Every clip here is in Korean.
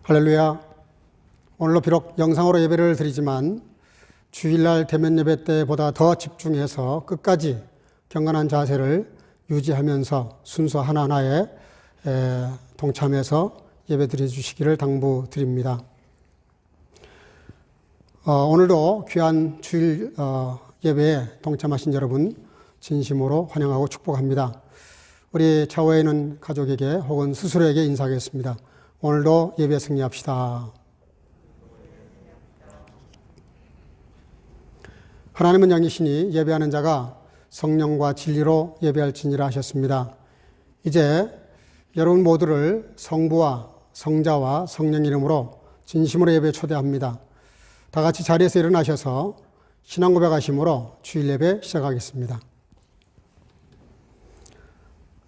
할렐루야. 오늘로 비록 영상으로 예배를 드리지만 주일날 대면 예배 때보다 더 집중해서 끝까지 경건한 자세를 유지하면서 순서 하나하나에 동참해서 예배 드려 주시기를 당부드립니다. 오늘도 귀한 주일 예배에 동참하신 여러분 진심으로 환영하고 축복합니다. 우리 차후에 있는 가족에게 혹은 스스로에게 인사하겠습니다. 오늘도 예배 승리합시다. 하나님은 영이시니 예배하는 자가 성령과 진리로 예배할지니라 하셨습니다. 이제 여러분 모두를 성부와 성자와 성령 이름으로 진심으로 예배에 초대합니다. 다 같이 자리에서 일어나셔서 신앙 고백하심으로 주일 예배 시작하겠습니다.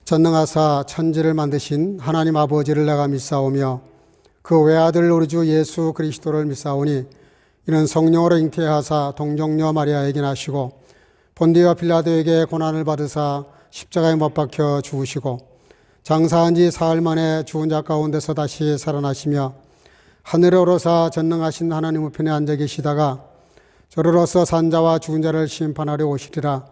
전능하사 천지를 만드신 하나님 아버지를 내가 믿사오며 그 외아들 우리 주 예수 그리스도를 믿사오니 이는 성령으로 잉태하사 동정녀 마리아에게 나시고 본디와 빌라도에게 고난을 받으사 십자가에 못 박혀 죽으시고 장사한 지 사흘 만에 죽은 자 가운데서 다시 살아나시며 하늘에 오르사 전능하신 하나님 우편에 앉아 계시다가 저로서 산자와 죽은 자를 심판하려 오시리라.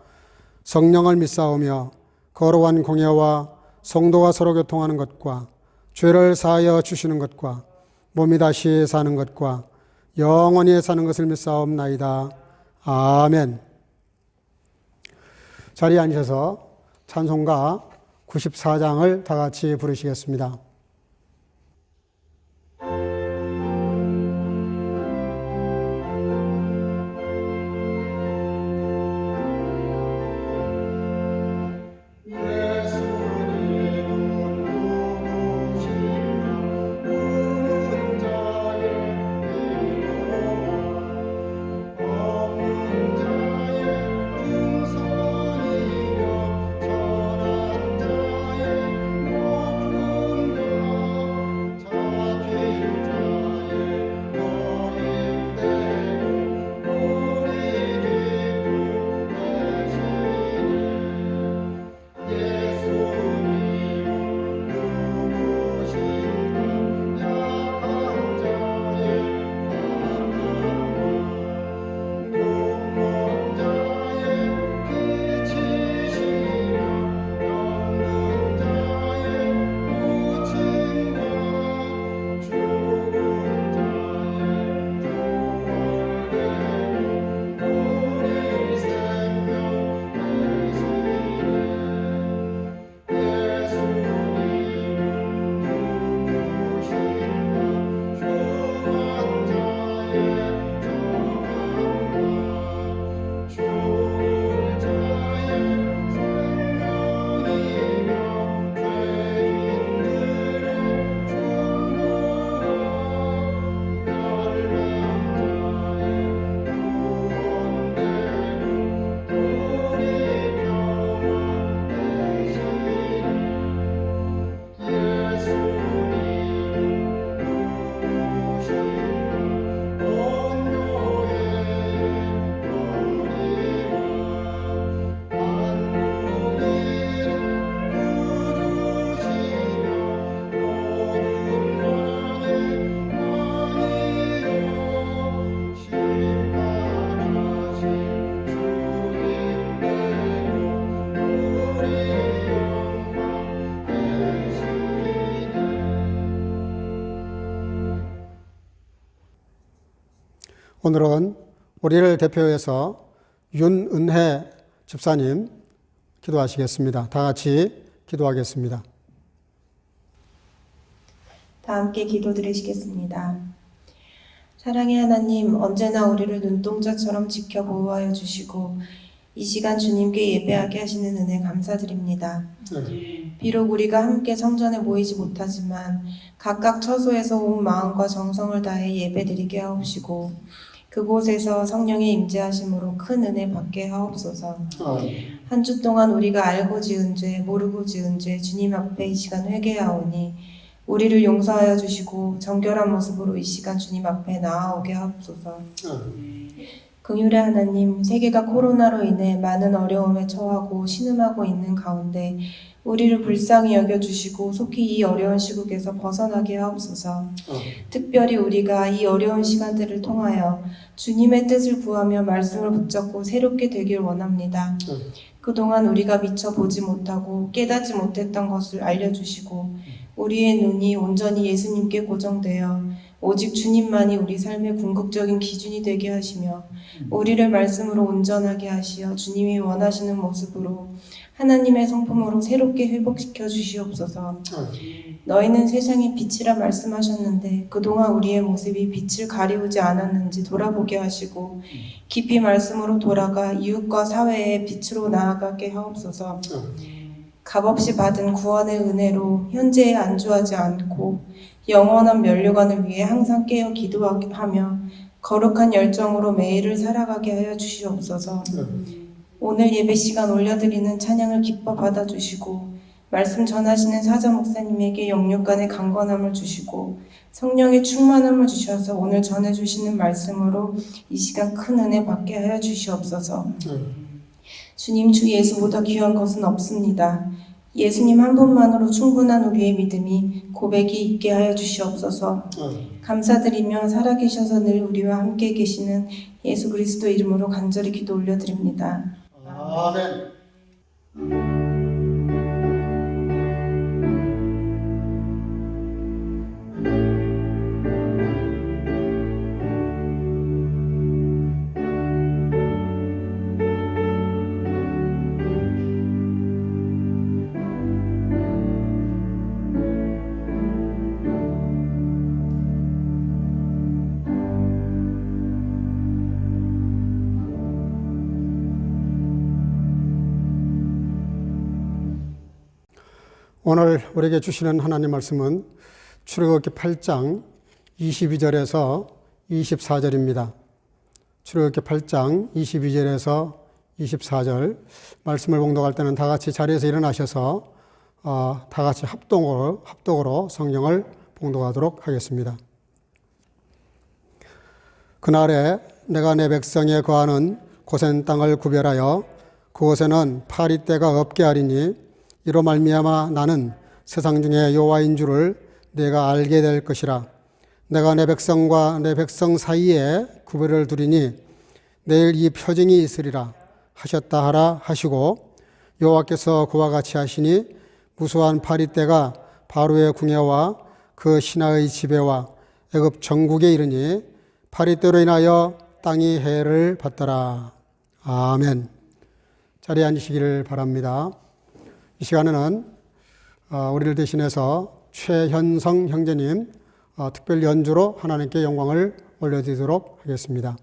성령을 믿사오며 거룩한 공예와 성도가 서로 교통하는 것과 죄를 사하여 주시는 것과 몸이 다시 사는 것과 영원히 사는 것을 믿사옵나이다. 아멘. 자리에 앉으셔서 찬송가 94장을 다 같이 부르시겠습니다. 오늘은 우리를 대표해서 윤은혜 집사님 기도하시겠습니다. 다 같이 기도하겠습니다. 다 함께 기도드리시겠습니다. 사랑의 하나님, 언제나 우리를 눈동자처럼 지켜 보호하여 주시고 이 시간 주님께 예배하게 하시는 은혜 감사드립니다. 비록 우리가 함께 성전에 모이지 못하지만 각각 처소에서 온 마음과 정성을 다해 예배드리게 하옵시고 그곳에서 성령의 임재하심으로 큰 은혜 받게 하옵소서. 한 주 동안 우리가 알고 지은 죄, 모르고 지은 죄 주님 앞에 이 시간 회개하오니 우리를 용서하여 주시고 정결한 모습으로 이 시간 주님 앞에 나아오게 하옵소서. 긍휼의 하나님, 세계가 코로나로 인해 많은 어려움에 처하고 신음하고 있는 가운데 우리를 불쌍히 여겨주시고 속히 이 어려운 시국에서 벗어나게 하옵소서. 특별히 우리가 이 어려운 시간들을 통하여 주님의 뜻을 구하며 말씀을 붙잡고 새롭게 되길 원합니다. 그동안 우리가 미처 보지 못하고 깨닫지 못했던 것을 알려주시고 우리의 눈이 온전히 예수님께 고정되어 오직 주님만이 우리 삶의 궁극적인 기준이 되게 하시며 우리를 말씀으로 온전하게 하시어 주님이 원하시는 모습으로 하나님의 성품으로 새롭게 회복시켜 주시옵소서. 너희는 세상의 빛이라 말씀하셨는데 그동안 우리의 모습이 빛을 가리우지 않았는지 돌아보게 하시고 깊이 말씀으로 돌아가 이웃과 사회의 빛으로 나아가게 하옵소서. 값없이 받은 구원의 은혜로 현재에 안주하지 않고 영원한 면류관을 위해 항상 깨어 기도하며 거룩한 열정으로 매일을 살아가게 하여 주시옵소서. 오늘 예배 시간 올려드리는 찬양을 기뻐 받아주시고 말씀 전하시는 사자 목사님에게 영육간의 강건함을 주시고 성령의 충만함을 주셔서 오늘 전해주시는 말씀으로 이 시간 큰 은혜 받게 하여 주시옵소서. 주님, 주 예수보다 귀한 것은 없습니다. 예수님 한 분만으로 충분한 우리의 믿음이 고백이 있게 하여 주시옵소서. 감사드리며 살아계셔서 늘 우리와 함께 계시는 예수 그리스도 이름으로 간절히 기도 올려드립니다. 아멘. 오늘 우리에게 주시는 하나님 말씀은 출애굽기 8장 22절에서 24절입니다. 출애굽기 8장 22절에서 24절 말씀을 봉독할 때는 다 같이 자리에서 일어나셔서 다 같이 합독으로 성경을 봉독하도록 하겠습니다. 그날에 내가 내 백성에 거하는 고센 땅을 구별하여 그곳에는 파리떼가 없게 하리니 이로 말미암아 나는 세상 중에 여호와인 줄을 내가 알게 될 것이라. 내가 내 백성과 내 백성 사이에 구별을 두리니 내일 이 표징이 있으리라 하셨다 하라 하시고 여호와께서 그와 같이 하시니 무수한 파리떼가 바로의 궁예와 그 신하의 지배와 애굽 전국에 이르니 파리떼로 인하여 땅이 해를 받더라. 아멘. 자리에 앉으시기를 바랍니다. 이 시간에는 우리를 대신해서 최현성 형제님 특별 연주로 하나님께 영광을 올려드리도록 하겠습니다.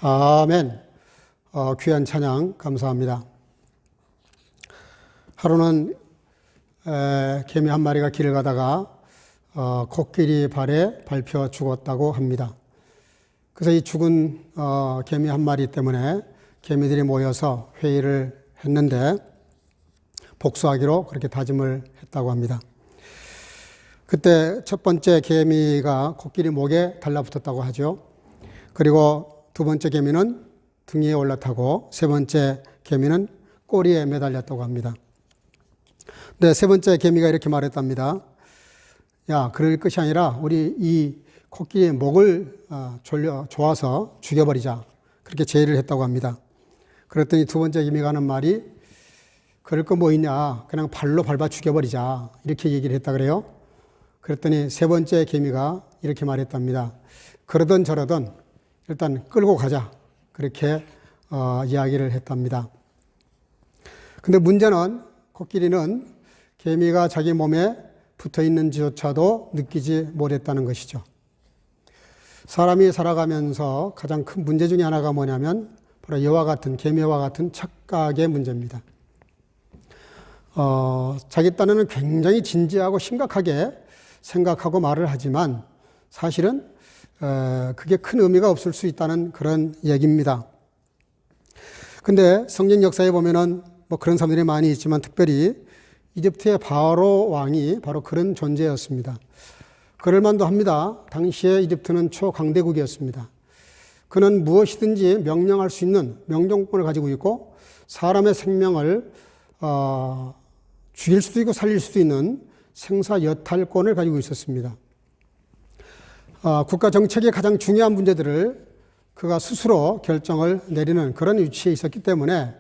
아멘. 귀한 찬양 감사합니다. 하루는 개미 한 마리가 길을 가다가 코끼리 발에 밟혀 죽었다고 합니다. 그래서 이 죽은 개미 한 마리 때문에 개미들이 모여서 회의를 했는데 복수하기로 그렇게 다짐을 했다고 합니다. 그때 첫 번째 개미가 코끼리 목에 달라붙었다고 하죠. 그리고 두 번째 개미는 등 위에 올라타고 세 번째 개미는 꼬리에 매달렸다고 합니다. 근데 세 번째 개미가 이렇게 말했답니다. 야, 그럴 것이 아니라 우리 이 코끼리의 목을 조아서 죽여버리자. 그렇게 제의를 했다고 합니다. 그랬더니 두 번째 개미가 하는 말이 그럴 거 뭐 있냐. 그냥 발로 밟아 죽여버리자. 이렇게 얘기를 했다 그래요. 그랬더니 세 번째 개미가 이렇게 말했답니다. 그러던 저러던 일단 끌고 가자. 그렇게 이야기를 했답니다. 근데 문제는 코끼리는 개미가 자기 몸에 붙어 있는지조차도 느끼지 못했다는 것이죠. 사람이 살아가면서 가장 큰 문제 중에 하나가 뭐냐면 바로 이와 같은 개미와 같은 착각의 문제입니다. 자기 딴에는 굉장히 진지하고 심각하게 생각하고 말을 하지만 사실은 그게 큰 의미가 없을 수 있다는 그런 얘기입니다. 근데 성경 역사에 보면은 뭐 그런 사람들이 많이 있지만 특별히 이집트의 바로 왕이 바로 그런 존재였습니다. 그럴 만도 합니다. 당시에 이집트는 초강대국이었습니다. 그는 무엇이든지 명령할 수 있는 명령권을 가지고 있고 사람의 생명을 죽일 수도 있고 살릴 수도 있는 생사여탈권을 가지고 있었습니다. 국가 정책의 가장 중요한 문제들을 그가 스스로 결정을 내리는 그런 위치에 있었기 때문에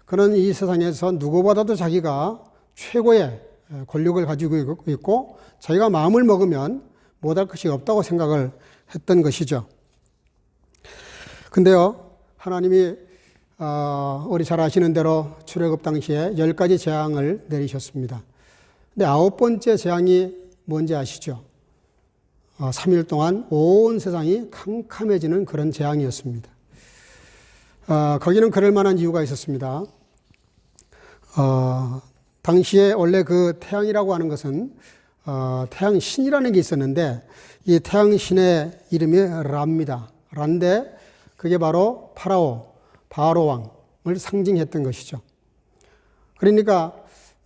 그는 이 세상에서 누구보다도 자기가 최고의 권력을 가지고 있고 자기가 마음을 먹으면 못할 것이 없다고 생각을 했던 것이죠. 근데요, 하나님이 우리 잘 아시는 대로 출애굽 당시에 10가지 재앙을 내리셨습니다. 근데 9번째 재앙이 뭔지 아시죠? 3일 동안 온 세상이 캄캄해지는 그런 재앙이었습니다. 거기는 그럴 만한 이유가 있었습니다. 당시에 원래 그 태양이라고 하는 것은 태양신이라는 게 있었는데 이 태양신의 이름이 라입니다. 라인데 그게 바로 파라오, 바로 왕을 상징했던 것이죠. 그러니까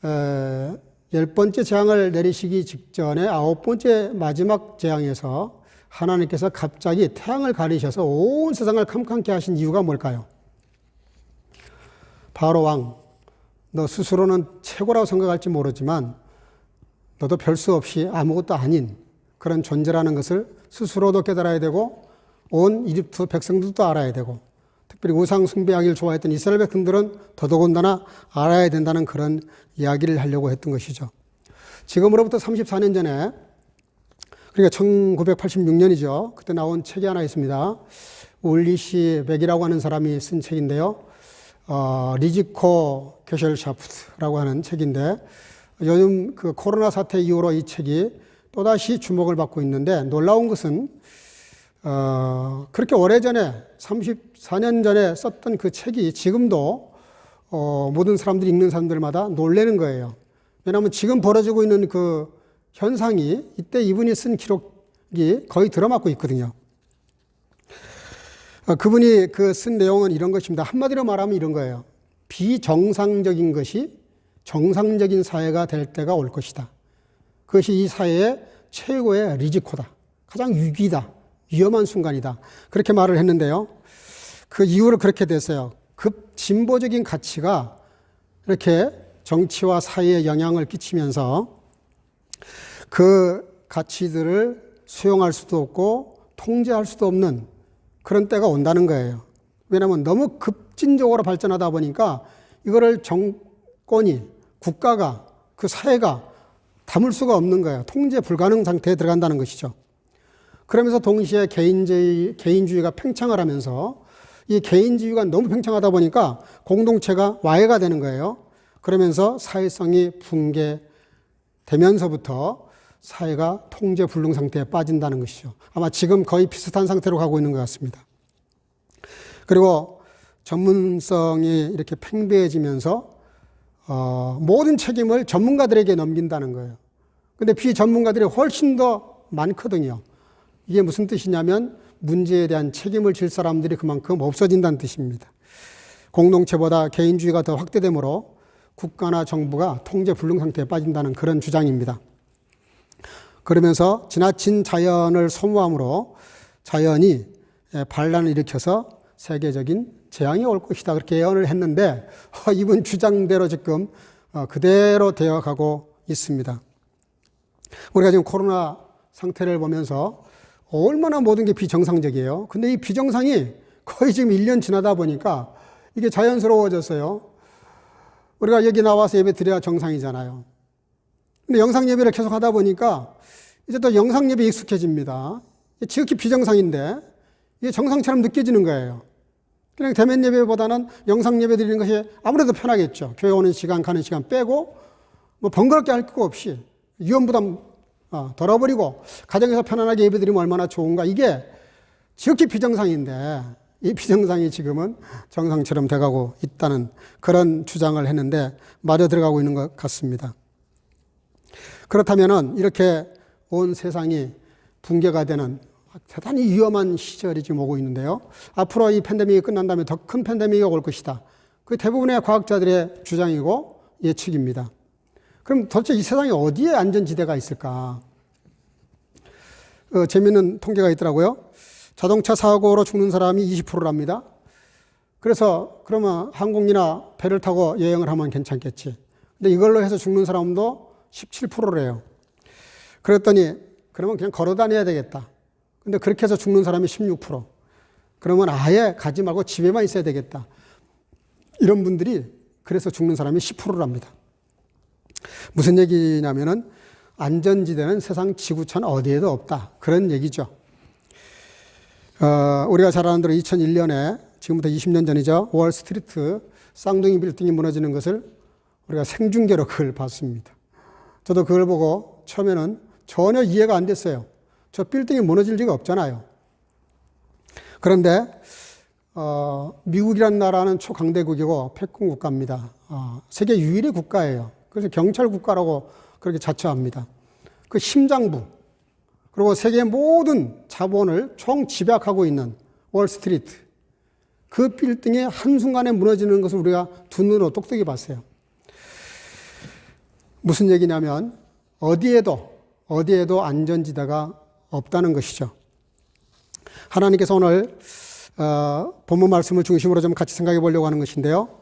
10번째 재앙을 내리시기 직전에 9번째 마지막 재앙에서 하나님께서 갑자기 태양을 가리셔서 온 세상을 캄캄케 하신 이유가 뭘까요? 바로 왕, 너 스스로는 최고라고 생각할지 모르지만 너도 별 수 없이 아무것도 아닌 그런 존재라는 것을 스스로도 깨달아야 되고 온 이집트 백성들도 알아야 되고 특별히 우상 숭배하기를 좋아했던 이스라엘 백성들은 더더군다나 알아야 된다는 그런 이야기를 하려고 했던 것이죠. 지금으로부터 34년 전에 그러니까 1986년이죠. 그때 나온 책이 하나 있습니다. 울리시 백이라고 하는 사람이 쓴 책인데요. 리지코 게셜샤프트라고 하는 책인데 요즘 그 코로나 사태 이후로 이 책이 또다시 주목을 받고 있는데 놀라운 것은 그렇게 오래전에 34년 전에 썼던 그 책이 지금도 모든 사람들이 읽는 사람들마다 놀라는 거예요. 왜냐하면 지금 벌어지고 있는 그 현상이 이때 이분이 쓴 기록이 거의 들어맞고 있거든요. 그분이 그 쓴 내용은 이런 것입니다. 한마디로 말하면 이런 거예요. 비정상적인 것이 정상적인 사회가 될 때가 올 것이다. 그것이 이 사회의 최고의 리지코다. 가장 위기다. 위험한 순간이다. 그렇게 말을 했는데요. 그 이유를 그렇게 됐어요. 급 진보적인 가치가 이렇게 정치와 사회에 영향을 끼치면서 그 가치들을 수용할 수도 없고 통제할 수도 없는 그런 때가 온다는 거예요. 왜냐하면 너무 급진적으로 발전하다 보니까 이거를 정권이, 국가가, 그 사회가 담을 수가 없는 거예요. 통제 불가능 상태에 들어간다는 것이죠. 그러면서 동시에 개인주의가 팽창을 하면서 이 개인주의가 너무 팽창하다 보니까 공동체가 와해가 되는 거예요. 그러면서 사회성이 붕괴되면서부터 사회가 통제 불능 상태에 빠진다는 것이죠. 아마 지금 거의 비슷한 상태로 가고 있는 것 같습니다. 그리고 전문성이 이렇게 팽배해지면서 모든 책임을 전문가들에게 넘긴다는 거예요. 근데 비전문가들이 훨씬 더 많거든요. 이게 무슨 뜻이냐면 문제에 대한 책임을 질 사람들이 그만큼 없어진다는 뜻입니다. 공동체보다 개인주의가 더 확대되므로 국가나 정부가 통제 불능 상태에 빠진다는 그런 주장입니다. 그러면서 지나친 자연을 소모함으로 자연이 반란을 일으켜서 세계적인 재앙이 올 것이다, 그렇게 예언을 했는데 이번 주장대로 지금 그대로 되어가고 있습니다. 우리가 지금 코로나 상태를 보면서 얼마나 모든 게 비정상적이에요. 근데 이 비정상이 거의 지금 1년 지나다 보니까 이게 자연스러워졌어요. 우리가 여기 나와서 예배 드려야 정상이잖아요. 근데 영상 예배를 계속 하다 보니까 이제 또 영상 예배에 익숙해집니다. 지극히 비정상인데 이게 정상처럼 느껴지는 거예요. 그냥 대면 예배보다는 영상 예배 드리는 것이 아무래도 편하겠죠. 교회 오는 시간, 가는 시간 빼고 뭐 번거롭게 할 거 없이 위험부담 덜어버리고 가정에서 편안하게 예배 드리면 얼마나 좋은가. 이게 지극히 비정상인데 이 비정상이 지금은 정상처럼 돼가고 있다는 그런 주장을 했는데 맞아 들어가고 있는 것 같습니다. 그렇다면은 이렇게 온 세상이 붕괴가 되는 대단히 위험한 시절이 지금 오고 있는데요. 앞으로 이 팬데믹이 끝난 다음에 더 큰 팬데믹이 올 것이다. 그게 대부분의 과학자들의 주장이고 예측입니다. 그럼 도대체 이 세상에 어디에 안전지대가 있을까? 재미있는 통계가 있더라고요. 자동차 사고로 죽는 사람이 20%랍니다. 그래서 그러면 항공기나 배를 타고 여행을 하면 괜찮겠지. 근데 이걸로 해서 죽는 사람도 17%래요. 그랬더니 그러면 그냥 걸어 다녀야 되겠다. 근데 그렇게 해서 죽는 사람이 16%. 그러면 아예 가지 말고 집에만 있어야 되겠다. 이런 분들이 그래서 죽는 사람이 10%랍니다. 무슨 얘기냐면은 안전지대는 세상 지구촌 어디에도 없다. 그런 얘기죠. 우리가 잘 아는 대로 2001년에 지금부터 20년 전이죠. 월스트리트 쌍둥이 빌딩이 무너지는 것을 우리가 생중계로 그걸 봤습니다. 저도 그걸 보고 처음에는 전혀 이해가 안 됐어요. 저 빌딩이 무너질 리가 없잖아요. 그런데 미국이라는 나라는 초강대국이고 패권 국가입니다. 세계 유일의 국가예요. 그래서 경찰 국가라고 그렇게 자처합니다. 그 심장부 그리고 세계 모든 자본을 총 집약하고 있는 월스트리트, 그 빌딩이 한순간에 무너지는 것을 우리가 두 눈으로 똑똑히 봤어요. 무슨 얘기냐면 어디에도 안전지대가 없다는 것이죠. 하나님께서 오늘 본문 말씀을 중심으로 좀 같이 생각해 보려고 하는 것인데요.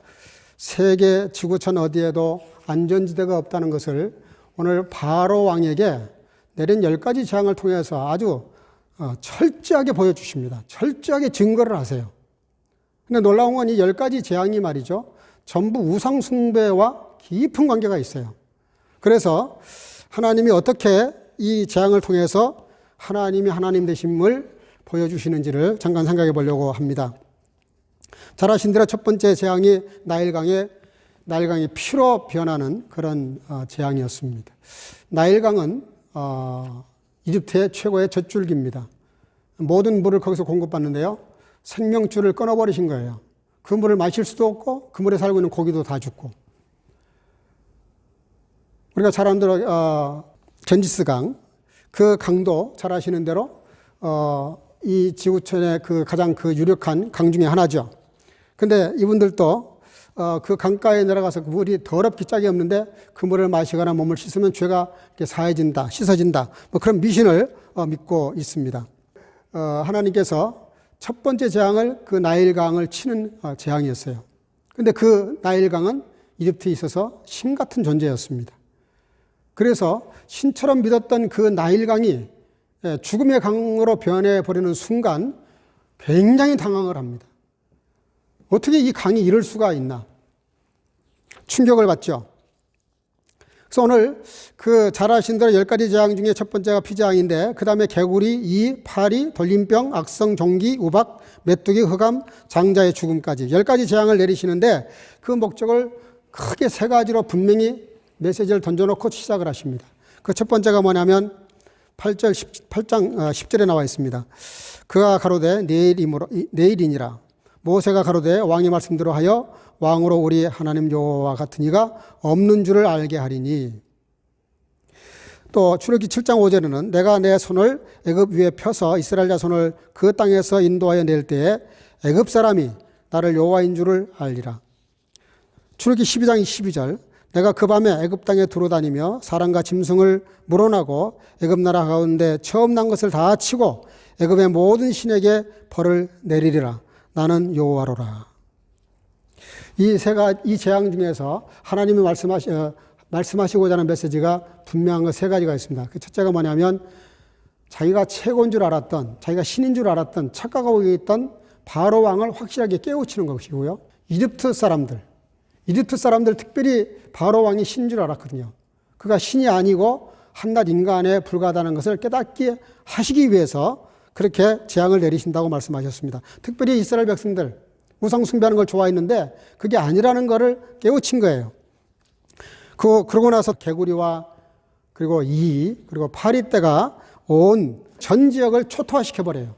세계 지구촌 어디에도 안전지대가 없다는 것을 오늘 바로 왕에게 내린 10가지 재앙을 통해서 아주 철저하게 보여주십니다. 철저하게 증거를 하세요. 근데 놀라운 건 이 10가지 재앙이 말이죠. 전부 우상 숭배와 깊은 관계가 있어요. 그래서 하나님이 어떻게 이 재앙을 통해서 하나님이 하나님 되심을 보여주시는지를 잠깐 생각해 보려고 합니다. 잘 아신 대로 첫 번째 재앙이 나일강이 피로 변하는 그런 재앙이었습니다. 나일강은 이집트의 최고의 젖줄기입니다. 모든 물을 거기서 공급받는데요. 생명줄을 끊어버리신 거예요. 그 물을 마실 수도 없고 그 물에 살고 있는 고기도 다 죽고. 우리가 잘 아는 대로 겐지스강, 그 강도 잘 아시는 대로 이 지구촌의 그 가장 그 유력한 강 중에 하나죠. 근데 이분들도 그 강가에 내려가서 그 물이 더럽기 짝이 없는데 그 물을 마시거나 몸을 씻으면 죄가 사해진다, 씻어진다, 뭐 그런 미신을 믿고 있습니다. 하나님께서 첫 번째 재앙을 그 나일강을 치는 재앙이었어요. 근데 그 나일강은 이집트에 있어서 신 같은 존재였습니다. 그래서 신처럼 믿었던 그 나일강이 죽음의 강으로 변해버리는 순간 굉장히 당황을 합니다. 어떻게 이 강이 이럴 수가 있나? 충격을 받죠. 그래서 오늘 그 잘 아신 대로 10가지 재앙 중에 첫 번째가 피재앙인데 그 다음에 개구리, 이, 파리, 돌림병, 악성, 종기, 우박, 메뚜기, 흑암, 장자의 죽음까지 10가지 재앙을 내리시는데 그 목적을 크게 3가지로 분명히 메시지를 던져놓고 시작을 하십니다. 그 첫 번째가 뭐냐면 8장 10절에 나와 있습니다. 그가 가로되 내일이니라 모세가 가로되 왕의 말씀대로 하여 왕으로 우리 하나님 여호와 같은 이가 없는 줄을 알게 하리니. 또 출애굽기 7장 5절에는 내가 내 손을 애굽 위에 펴서 이스라엘 자손을 그 땅에서 인도하여 낼 때에 애굽 사람이 나를 여호와인 줄을 알리라. 출애굽기 12장 12절 내가 그 밤에 애굽 땅에 두루다니며 사람과 짐승을 물어나고 애굽 나라 가운데 처음 난 것을 다 치고 애굽의 모든 신에게 벌을 내리리라. 나는 여호와로라. 이 재앙 중에서 하나님이 말씀하시고자 하는 메시지가 분명한 거 세 가지가 있습니다. 그 첫째가 뭐냐면 자기가 최고인 줄 알았던, 자기가 신인 줄 알았던 착각하고 있던 바로 왕을 확실하게 깨우치는 것이고요. 이집트 사람들 특별히 바로 왕이 신인 줄 알았거든요. 그가 신이 아니고 한낱 인간에 불과하다는 것을 깨닫게 하시기 위해서 그렇게 재앙을 내리신다고 말씀하셨습니다. 특별히 이스라엘 백성들 우상 숭배하는 걸 좋아했는데 그게 아니라는 것을 깨우친 거예요. 그러고 나서 개구리와 그리고 그리고 파리떼가 온 전 지역을 초토화시켜버려요.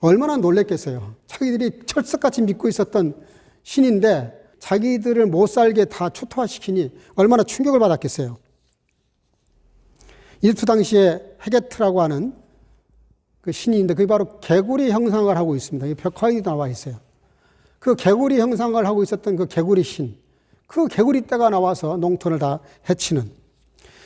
얼마나 놀랬겠어요. 자기들이 철석같이 믿고 있었던 신인데 자기들을 못 살게 다 초토화시키니 얼마나 충격을 받았겠어요. 이집트 당시에 헤게트라고 하는 그 신인인데 그게 바로 개구리 형상을 하고 있습니다. 이 벽화에도 나와 있어요. 그 개구리 형상을 하고 있었던 그 개구리 신, 그 개구리 떼가 나와서 농토를 다 해치는.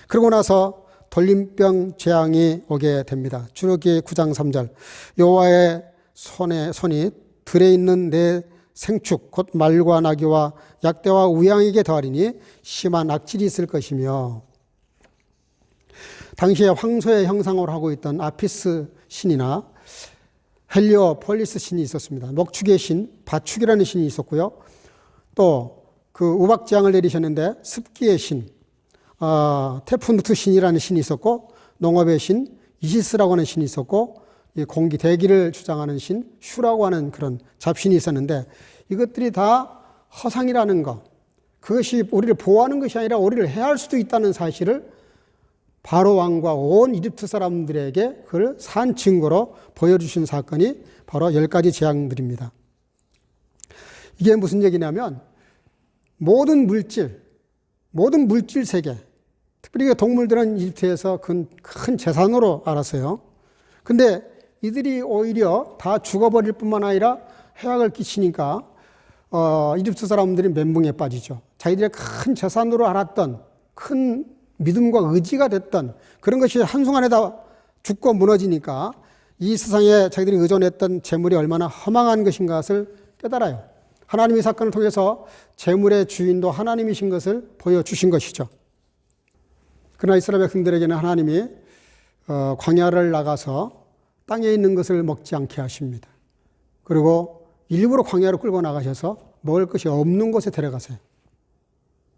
그러고 나서 돌림병 재앙이 오게 됩니다. 출애굽기 9장 3절 여호와의 손이 들에 있는 내 생축 곧 말과 나귀와 약대와 우양에게 더하리니 심한 악질이 있을 것이며. 당시에 황소의 형상으로 하고 있던 아피스 신이나 헬리오폴리스 신이 있었습니다. 목축의 신, 바축이라는 신이 있었고요. 또 그 우박 재앙을 내리셨는데 습기의 신, 테푸누트 신이라는 신이 있었고, 농업의 신 이시스라고 하는 신이 있었고, 공기 대기를 주장하는 신 슈라고 하는 그런 잡신이 있었는데 이것들이 다 허상이라는 것, 그것이 우리를 보호하는 것이 아니라 우리를 해할 수도 있다는 사실을 바로 왕과 온 이집트 사람들에게 그걸 산 증거로 보여주신 사건이 바로 10가지 재앙들입니다. 이게 무슨 얘기냐면 모든 물질 세계, 특별히 동물들은 이집트에서 큰 재산으로 알았어요. 근데 이들이 오히려 다 죽어버릴 뿐만 아니라 해악을 끼치니까 이집트 사람들이 멘붕에 빠지죠. 자기들의 큰 재산으로 알았던 큰 믿음과 의지가 됐던 그런 것이 한순간에 다 죽고 무너지니까 이 세상에 자기들이 의존했던 재물이 얼마나 허망한 것인 것을 깨달아요. 하나님이 이 사건을 통해서 재물의 주인도 하나님이신 것을 보여주신 것이죠. 그러나 이스라엘 백성들에게는 하나님이 광야를 나가서 땅에 있는 것을 먹지 않게 하십니다. 그리고 일부러 광야로 끌고 나가셔서 먹을 것이 없는 곳에 데려가세요.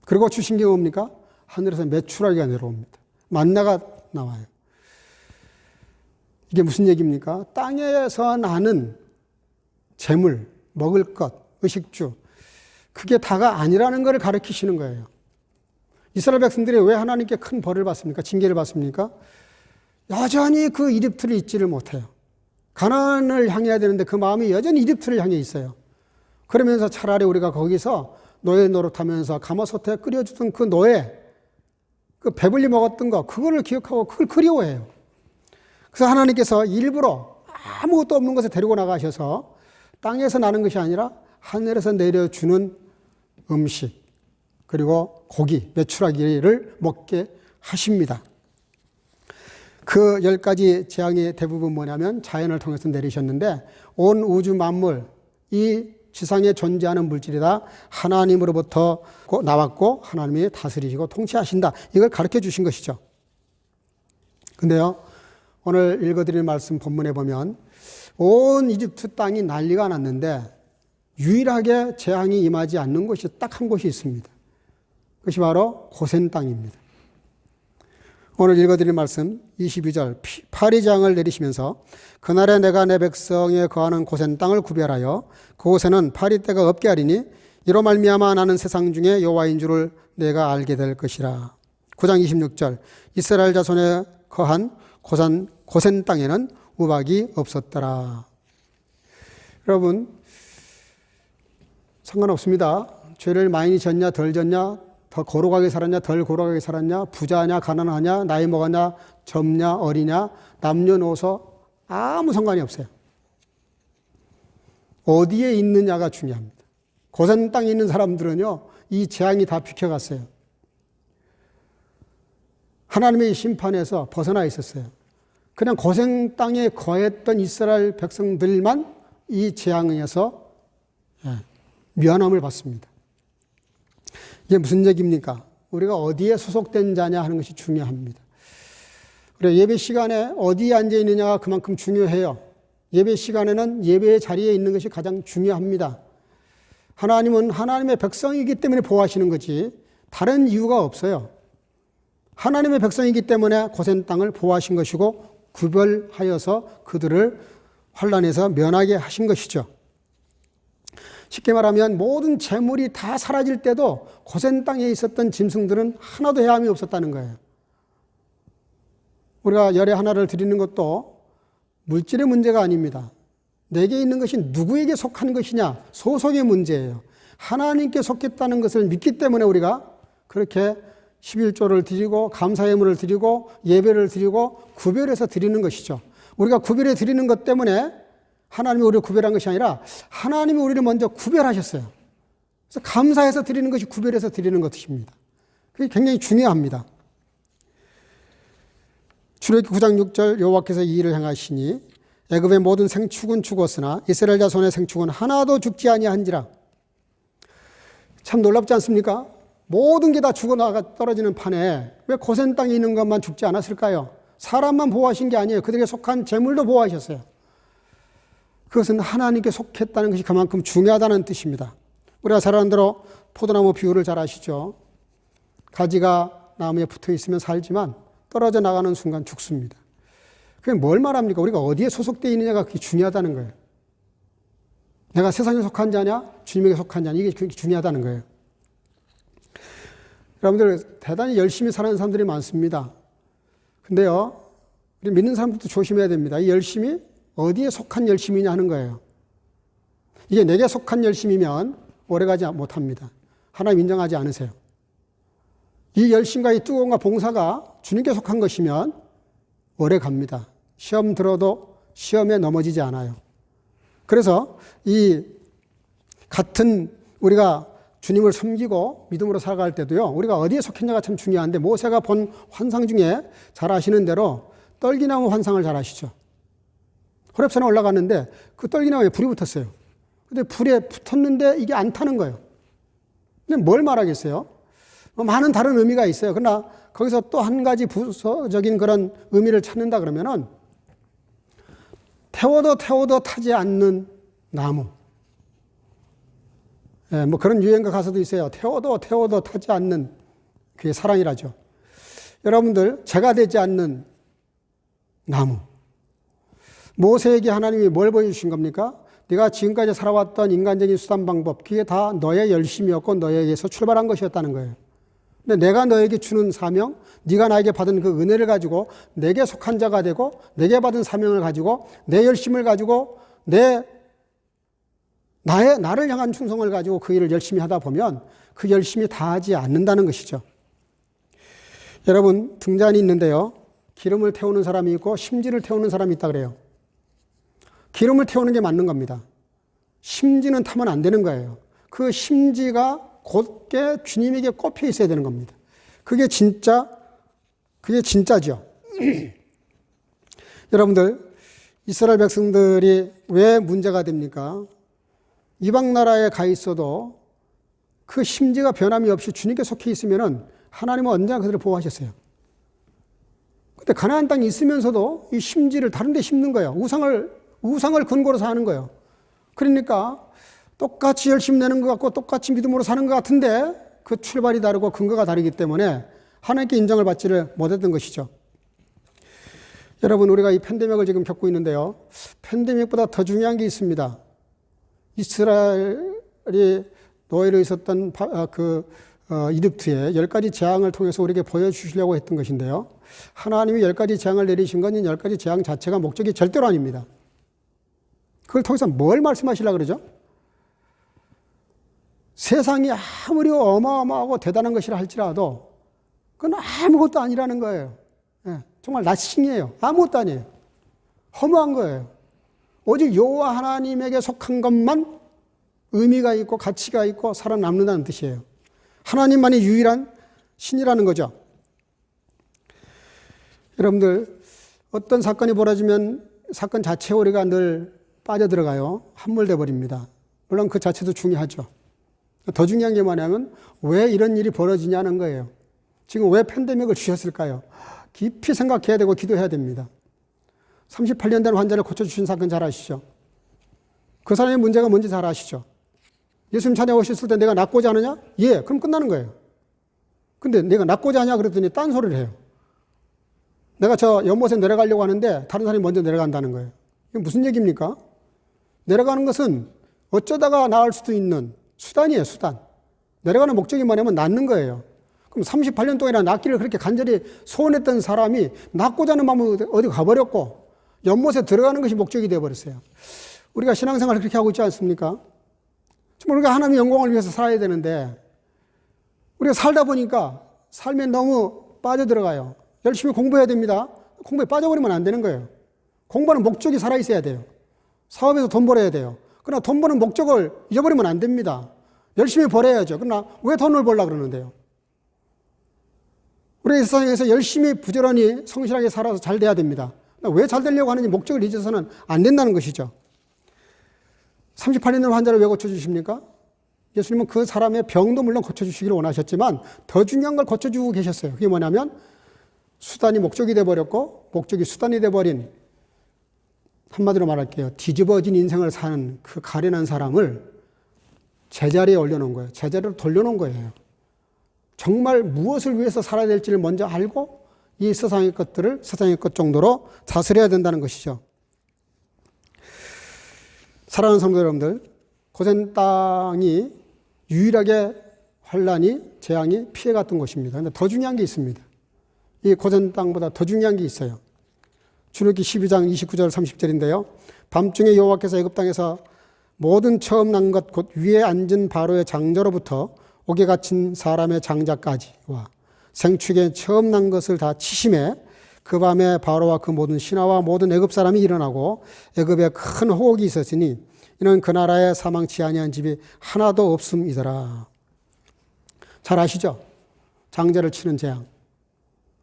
그리고 주신 게 뭡니까? 하늘에서 메추라기가 내려옵니다. 만나가 나와요. 이게 무슨 얘기입니까? 땅에서 나는 재물, 먹을 것, 의식주, 그게 다가 아니라는 것을 가르치시는 거예요. 이스라엘 백성들이 왜 하나님께 큰 벌을 받습니까? 징계를 받습니까? 여전히 그 이집트를 잊지를 못해요. 가나안을 향해야 되는데 그 마음이 여전히 이집트를 향해 있어요. 그러면서 차라리 우리가 거기서 노예 노릇하면서 가마솥에 끓여주던 그 노예, 그 배불리 먹었던 거, 그거를 기억하고 그걸 그리워해요. 그래서 하나님께서 일부러 아무것도 없는 곳에 데리고 나가셔서 땅에서 나는 것이 아니라 하늘에서 내려주는 음식, 그리고 고기, 메추라기를 먹게 하십니다. 그 10가지 재앙의 대부분 뭐냐면 자연을 통해서 내리셨는데 온 우주 만물, 이 지상에 존재하는 물질이 다 하나님으로부터 나왔고 하나님이 다스리시고 통치하신다. 이걸 가르쳐 주신 것이죠. 근데요, 오늘 읽어드릴 말씀 본문에 보면 온 이집트 땅이 난리가 났는데 유일하게 재앙이 임하지 않는 곳이 딱 한 곳이 있습니다. 그것이 바로 고센 땅입니다. 오늘 읽어드릴 말씀 22절 파리장을 내리시면서 그날에 내가 내 백성에 거하는 고센 땅을 구별하여 그곳에는 파리떼가 없게 하리니 이로 말미암아 나는 세상 중에 여호와인 줄을 내가 알게 될 것이라. 9장 26절 이스라엘 자손에 거한 고센 땅에는 우박이 없었더라. 여러분, 상관없습니다. 죄를 많이 졌냐 덜 졌냐, 더 거룩하게 살았냐 덜 거룩하게 살았냐, 부자냐 가난하냐, 나이 먹었냐 젊냐 어리냐, 남녀노소 아무 상관이 없어요. 어디에 있느냐가 중요합니다. 고센 땅에 있는 사람들은요, 이 재앙이 다 비켜갔어요. 하나님의 심판에서 벗어나 있었어요. 그냥 고센 땅에 거했던 이스라엘 백성들만 이 재앙에서 면함을 받습니다. 이게 무슨 얘기입니까? 우리가 어디에 소속된 자냐 하는 것이 중요합니다. 우리가 예배 시간에 어디에 앉아 있느냐가 그만큼 중요해요. 예배 시간에는 예배의 자리에 있는 것이 가장 중요합니다. 하나님은 하나님의 백성이기 때문에 보호하시는 거지 다른 이유가 없어요. 하나님의 백성이기 때문에 고센 땅을 보호하신 것이고 구별하여서 그들을 환난에서 면하게 하신 것이죠. 쉽게 말하면 모든 재물이 다 사라질 때도 고센 땅에 있었던 짐승들은 하나도 해함이 없었다는 거예요. 우리가 열의 하나를 드리는 것도 물질의 문제가 아닙니다. 내게 있는 것이 누구에게 속한 것이냐, 소속의 문제예요. 하나님께 속했다는 것을 믿기 때문에 우리가 그렇게 11조를 드리고 감사예물을 드리고 예배를 드리고 구별해서 드리는 것이죠. 우리가 구별해 드리는 것 때문에 하나님이 우리를 구별한 것이 아니라 하나님이 우리를 먼저 구별하셨어요. 그래서 감사해서 드리는 것이 구별해서 드리는 것입니다. 그게 굉장히 중요합니다. 출애굽기 9장 6절 여호와께서 이 일을 행하시니 애굽의 모든 생축은 죽었으나 이스라엘 자손의 생축은 하나도 죽지 아니한지라. 참 놀랍지 않습니까? 모든 게 다 죽어나가 떨어지는 판에 왜 고센 땅에 있는 것만 죽지 않았을까요? 사람만 보호하신 게 아니에요. 그들에게 속한 재물도 보호하셨어요. 그것은 하나님께 속했다는 것이 그만큼 중요하다는 뜻입니다. 우리가 잘 아는 대로 포도나무 비유를 잘 아시죠? 가지가 나무에 붙어 있으면 살지만 떨어져 나가는 순간 죽습니다. 그게 뭘 말합니까? 우리가 어디에 소속되어 있느냐가 그게 중요하다는 거예요. 내가 세상에 속한 자냐, 주님에게 속한 자냐, 이게 중요하다는 거예요. 여러분들 대단히 열심히 사는 사람들이 많습니다. 근데요, 우리 믿는 사람들도 조심해야 됩니다. 이 열심이 어디에 속한 열심이냐 하는 거예요. 이게 내게 속한 열심이면 오래가지 못합니다. 하나님 인정하지 않으세요. 이 열심과 이 뜨거움과 봉사가 주님께 속한 것이면 오래 갑니다. 시험 들어도 시험에 넘어지지 않아요. 그래서 이 같은 우리가 주님을 섬기고 믿음으로 살아갈 때도요, 우리가 어디에 속했냐가 참 중요한데, 모세가 본 환상 중에 잘 아시는 대로 떨기나무 환상을 잘 아시죠? 호렙산에 올라갔는데 그 떨기나무에 불이 붙었어요. 근데 불에 붙었는데 이게 안 타는 거예요. 근데 뭘 말하겠어요? 많은 다른 의미가 있어요. 그러나 거기서 또 한 가지 부서적인 그런 의미를 찾는다 그러면은 태워도 타지 않는 나무. 예, 뭐 그런 유행가 가사도 있어요. 태워도 타지 않는, 그게 사랑이라죠. 여러분들, 죄가 되지 않는 나무. 모세에게 하나님이 뭘 보여주신 겁니까? 네가 지금까지 살아왔던 인간적인 수단 방법, 그게 다 너의 열심이었고 너에게서 출발한 것이었다는 거예요. 근데 내가 너에게 주는 사명, 네가 나에게 받은 그 은혜를 가지고 내게 속한 자가 되고 내게 받은 사명을 가지고 내 열심을 가지고 나를 향한 충성을 가지고 그 일을 열심히 하다 보면 그 열심이 다하지 않는다는 것이죠. 여러분, 등잔이 있는데요, 기름을 태우는 사람이 있고 심지를 태우는 사람이 있다 그래요. 기름을 태우는 게 맞는 겁니다. 심지는 타면 안 되는 거예요. 그 심지가 곧게 주님에게 꼽혀 있어야 되는 겁니다. 그게 진짜죠. 여러분들, 이스라엘 백성들이 왜 문제가 됩니까? 이방 나라에 가 있어도 그 심지가 변함이 없이 주님께 속해 있으면은 하나님은 언제나 그들을 보호하셨어요. 근데 가나안 땅에 있으면서도 이 심지를 다른 데 심는 거예요. 우상을 근거로 사는 거예요. 그러니까 똑같이 열심히 내는 것 같고 똑같이 믿음으로 사는 것 같은데 그 출발이 다르고 근거가 다르기 때문에 하나님께 인정을 받지를 못했던 것이죠. 여러분, 우리가 이 팬데믹을 지금 겪고 있는데요, 팬데믹보다 더 중요한 게 있습니다. 이스라엘이 노예로 있었던 이집트의 10가지 재앙을 통해서 우리에게 보여주시려고 했던 것인데요, 하나님이 10가지 재앙을 내리신 건 10가지 재앙 자체가 목적이 절대로 아닙니다. 그걸 통해서 뭘 말씀하시려고 그러죠? 세상이 아무리 어마어마하고 대단한 것이라 할지라도 그건 아무것도 아니라는 거예요. 예, 정말 나싱이에요. 아무것도 아니에요. 허무한 거예요. 오직 여호와 하나님에게 속한 것만 의미가 있고 가치가 있고 살아남는다는 뜻이에요. 하나님만이 유일한 신이라는 거죠. 여러분들, 어떤 사건이 벌어지면 사건 자체에 우리가 늘 빠져들어가요. 함몰돼 버립니다. 물론 그 자체도 중요하죠. 더 중요한 게 뭐냐면 왜 이런 일이 벌어지냐는 거예요. 지금 왜 팬데믹을 주셨을까요? 깊이 생각해야 되고 기도해야 됩니다. 38년 된 환자를 고쳐주신 사건 잘 아시죠? 그 사람의 문제가 뭔지 잘 아시죠? 예수님 찾아오셨을 때 내가 낫고자 하느냐? 예, 그럼 끝나는 거예요. 근데 내가 낫고자 하냐 그랬더니 딴 소리를 해요. 내가 저 연못에 내려가려고 하는데 다른 사람이 먼저 내려간다는 거예요. 이게 무슨 얘기입니까? 내려가는 것은 어쩌다가 나을 수도 있는 수단이에요, 수단. 내려가는 목적이 뭐냐면 낫는 거예요. 그럼 38년 동안이나 낫기를 그렇게 간절히 소원했던 사람이 낫고자 하는 마음으로 어디 가버렸고 연못에 들어가는 것이 목적이 되어버렸어요. 우리가 신앙생활을 그렇게 하고 있지 않습니까? 정말 우리가 하나님의 영광을 위해서 살아야 되는데 우리가 살다 보니까 삶에 너무 빠져들어가요. 열심히 공부해야 됩니다. 공부에 빠져버리면 안 되는 거예요. 공부하는 목적이 살아있어야 돼요. 사업에서 돈 벌어야 돼요. 그러나 돈 버는 목적을 잊어버리면 안 됩니다. 열심히 벌어야죠. 그러나 왜 돈을 벌려고 그러는데요? 우리 세상에서 열심히 부지런히 성실하게 살아서 잘 돼야 됩니다. 왜 잘 되려고 하는지 목적을 잊어서는 안 된다는 것이죠. 38년 된 환자를 왜 고쳐주십니까? 예수님은 그 사람의 병도 물론 고쳐주시기를 원하셨지만 더 중요한 걸 고쳐주고 계셨어요. 그게 뭐냐면 수단이 목적이 돼버렸고 목적이 수단이 돼버린, 한마디로 말할게요, 뒤집어진 인생을 사는 그 가련한 사람을 제자리에 올려놓은 거예요. 제자리로 돌려놓은 거예요. 정말 무엇을 위해서 살아야 될지를 먼저 알고 이 세상의 것들을 세상의 것 정도로 다스려야 된다는 것이죠. 사랑하는 성도 여러분들, 고센 땅이 유일하게 환란이, 재앙이 피해갔던 곳입니다. 그런데 더 중요한 게 있습니다. 이 고센 땅보다 더 중요한 게 있어요. 출애굽기 12장 29절 30절인데요. 밤중에 여호와께서 애굽 땅에서 모든 처음 난 것 곧 위에 앉은 바로의 장자로부터 옥에 갇힌 사람의 장자까지와 생축에 처음 난 것을 다 치심해 그 밤에 바로와 그 모든 신하와 모든 애굽 사람이 일어나고 애굽에 큰 호옥이 있었으니 이는 그 나라에 사망치 아니한 집이 하나도 없음이더라. 잘 아시죠? 장자를 치는 재앙.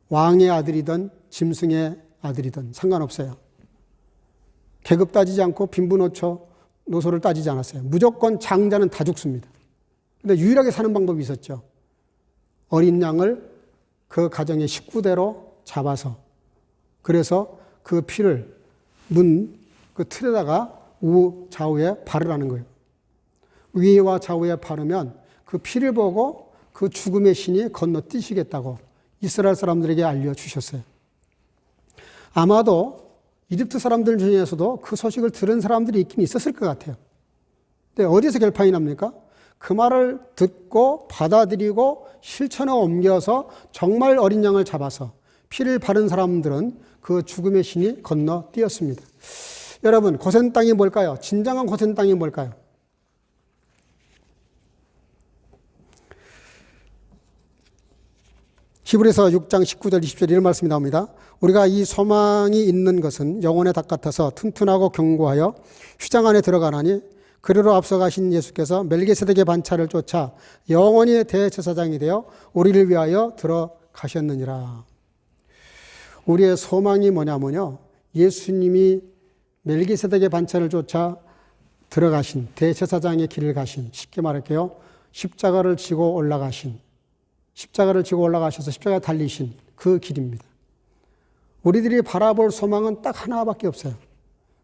왕의 아들이든 짐승의 아들이든 상관없어요. 계급 따지지 않고 빈부노초, 노소를 따지지 않았어요. 무조건 장자는 다 죽습니다. 그런데 유일하게 사는 방법이 있었죠. 어린 양을 그 가정의 식구대로 잡아서, 그래서 그 피를 그 틀에다가 좌우에 바르라는 거예요. 위와 좌우에 바르면 그 피를 보고 그 죽음의 신이 건너뛰시겠다고 이스라엘 사람들에게 알려주셨어요. 아마도 이집트 사람들 중에서도 그 소식을 들은 사람들이 있긴 있었을 것 같아요. 근데 어디서 결판이 납니까? 그 말을 듣고 받아들이고 실천에 옮겨서 정말 어린 양을 잡아서 피를 바른 사람들은 그 죽음의 신이 건너뛰었습니다. 여러분, 고센 땅이 뭘까요? 진정한 고센 땅이 뭘까요? 히브리서 6장 19절 20절 이런 말씀이 나옵니다. 우리가 이 소망이 있는 것은 영혼의 닭 같아서 튼튼하고 견고하여 휘장 안에 들어가나니 그리로 앞서가신 예수께서 멜기세덱의 반차를 쫓아 영원히 대제사장이 되어 우리를 위하여 들어가셨느니라. 우리의 소망이 뭐냐면요, 예수님이 멜기세덱의 반차를 쫓아 들어가신 대제사장의 길을 가신, 쉽게 말할게요, 십자가를 지고 올라가신, 십자가를 지고 올라가셔서 십자가에 달리신 그 길입니다. 우리들이 바라볼 소망은 딱 하나밖에 없어요.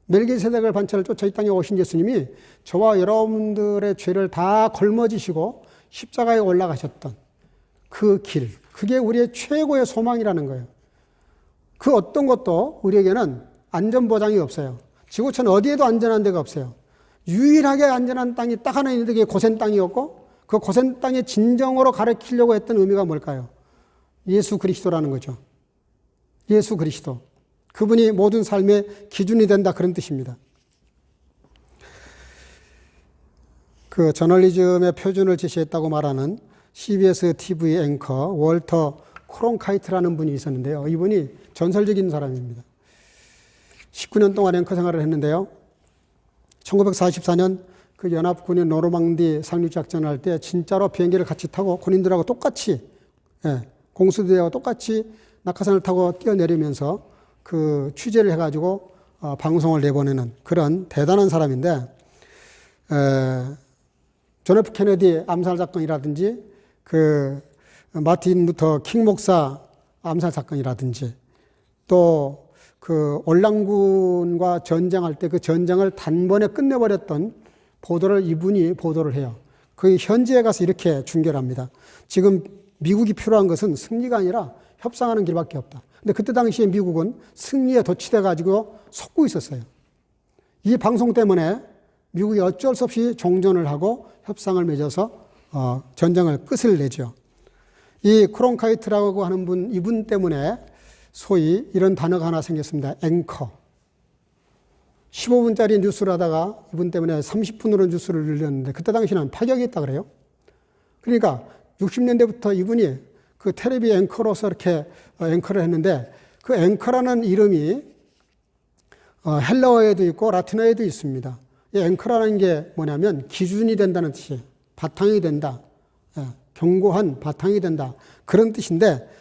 멜기세덱을 반차를 쫓아 이 땅에 오신 예수님이 저와 여러분들의 죄를 다 걸머지시고 십자가에 올라가셨던 그 길, 그게 우리의 최고의 소망이라는 거예요. 그 어떤 것도 우리에게는 안전보장이 없어요. 지구촌 어디에도 안전한 데가 없어요. 유일하게 안전한 땅이 딱 하나 있는데 그게 고센 땅이었고, 그 고센 땅의 진정으로 가르치려고 했던 의미가 뭘까요? 예수 그리스도라는 거죠. 예수 그리스도. 그분이 모든 삶의 기준이 된다, 그런 뜻입니다. 그 저널리즘의 표준을 제시했다고 말하는 CBS TV 앵커 월터 크론카이트라는 분이 있었는데요. 이분이 전설적인 사람입니다. 19년 동안 앵커 생활을 했는데요. 1944년 그 연합군인 노르망디 상륙작전을 할 때 진짜로 비행기를 같이 타고 군인들하고 똑같이, 공수대와 똑같이 낙하산을 타고 뛰어내리면서 그 취재를 해가지고 방송을 내보내는 그런 대단한 사람인데, 존 F 케네디 암살 사건이라든지 그 마틴 루터 킹 목사 암살 사건이라든지 또 그 올랑군과 전쟁할 때 그 전쟁을 단번에 끝내버렸던 보도를 이분이 보도를 해요. 그 현지에 가서 이렇게 중계를 합니다. 지금 미국이 필요한 것은 승리가 아니라 협상하는 길밖에 없다. 근데 그때 당시에 미국은 승리에 도취돼 가지고 속고 있었어요. 이 방송 때문에 미국이 어쩔 수 없이 종전을 하고 협상을 맺어서 전쟁을 끝을 내죠. 이 크론카이트라고 하는 이분 때문에 소위 이런 단어가 하나 생겼습니다. 앵커. 15분짜리 뉴스를 하다가 이분 때문에 30분으로 뉴스를 늘렸는데 그때 당시에는 파격이 있다 그래요. 그러니까 60년대부터 이분이 그 텔레비 앵커로서 이렇게 앵커를 했는데 그 앵커라는 이름이 헬라어에도 있고 라틴어에도 있습니다. 이 앵커라는 게 뭐냐면 기준이 된다는 뜻이에요. 바탕이 된다. 견고한 바탕이 된다. 그런 뜻인데